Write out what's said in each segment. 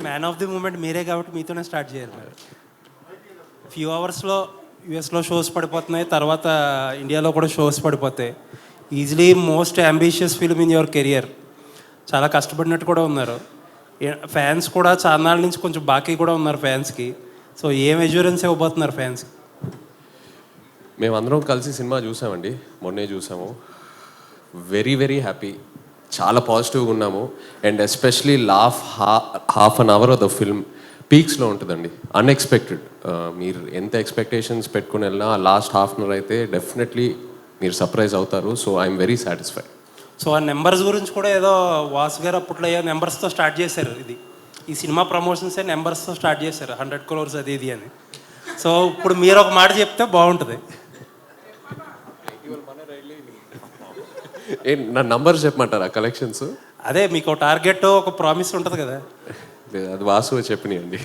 Man of the moment మీరే కాబట్టి మీతోనే స్టార్ట్ చేయాలి మరి. ఫ్యూ అవర్స్లో యూఎస్లో షోస్ పడిపోతున్నాయి, తర్వాత ఇండియాలో కూడా షోస్ పడిపోతాయి. Easily most ambitious film in your career. చాలా కష్టపడినట్టు కూడా ఉన్నారు. ఫ్యాన్స్ కూడా చాలా నాళ్ళ నుంచి కొంచెం బాకీ కూడా ఉన్నారు ఫ్యాన్స్కి. సో ఏం ఎష్యూరెన్స్ ఇవ్వబోతున్నారు ఫ్యాన్స్కి? మేమందరం కలిసి సినిమా చూసామండి, మొన్నే చూసాము. వెరీ వెరీ హ్యాపీ, చాలా పాజిటివ్గా ఉన్నాము. And especially half an hour of the film పీక్స్లో ఉంటుందండి. అన్ఎక్స్పెక్టెడ్. మీరు ఎంత ఎక్స్పెక్టేషన్స్ పెట్టుకుని వెళ్ళినా లాస్ట్ హాఫ్ అన్ అవర్ అయితే డెఫినెట్లీ మీరు సర్ప్రైజ్ అవుతారు. So I'm very satisfied. So ఆ నెంబర్స్ గురించి కూడా ఏదో వాసు గారు అప్పట్లో నెంబర్స్తో స్టార్ట్ చేశారు. ఈ సినిమా ప్రమోషన్సే నెంబర్స్తో స్టార్ట్ చేశారు, 100 crores అది ఇది అని. సో ఇప్పుడు మీరు ఒక మాట చెప్తే బాగుంటుంది. నా నంబర్స్ చెప్పమంటారా కలెక్షన్స్? అదే మీకు టార్గెట్ ఒక ప్రామిస్ ఉంటుంది కదా. అది వాసు చెప్పినాయండి.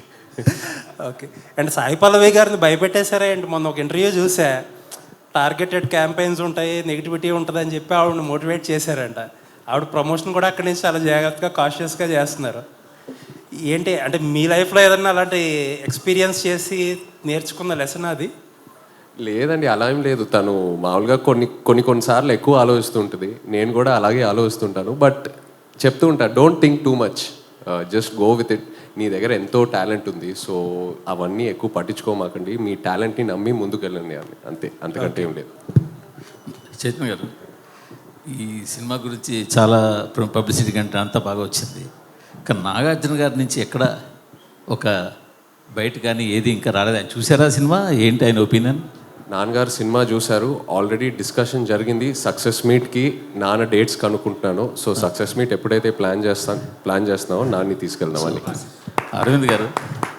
ఓకే. అండ్ సాయి పల్లవి గారిని భయపెట్టేశారా ఏంటి? మొన్న ఒక ఇంటర్వ్యూ చూసా, టార్గెటెడ్ క్యాంపెయిన్స్ ఉంటాయి, నెగిటివిటీ ఉంటుంది అని చెప్పి ఆవిడని మోటివేట్ చేశారంట. ఆవిడ ప్రమోషన్ కూడా అక్కడి నుంచి చాలా జాగ్రత్తగా కాషియస్గా చేస్తున్నారు. ఏంటి అంటే మీ లైఫ్లో ఏదన్నా అలాంటి ఎక్స్పీరియన్స్ చేసి నేర్చుకున్న లెసన్ అది? లేదండి, అలా ఏం లేదు. తను మామూలుగా కొన్నిసార్లు ఎక్కువ ఆలోచిస్తుంటుంది, నేను కూడా అలాగే ఆలోచిస్తుంటాను. బట్ చెప్తూ ఉంటాను, don't think too much, just go with it. నీ దగ్గర ఎంతో టాలెంట్ ఉంది, సో అవన్నీ ఎక్కువ పట్టించుకోమాకండి, మీ టాలెంట్ని నమ్మి ముందుకు వెళ్ళండి అని, అంతే, అంతకంటే ఏం లేదు. చైతన్య గారు, ఈ సినిమా గురించి చాలా పబ్లిసిటీ కంటే అంతా బాగా వచ్చింది. కానీ నాగార్జున గారి నుంచి ఎక్కడ ఒక బయట కానీ ఏది ఇంకా రాలేదు. ఆయన చూసారా సినిమా? ఏంటి ఆయన ఒపీనియన్? నాన్నగారు సినిమా చూశారు, ఆల్రెడీ డిస్కషన్ జరిగింది. సక్సెస్ మీట్కి నాన్న డేట్స్ కనుక్కుంటున్నాను. సో సక్సెస్ మీట్ ఎప్పుడైతే ప్లాన్ చేస్తున్నామో నాన్ని తీసుకెళ్దామని. అరవింద్ గారు,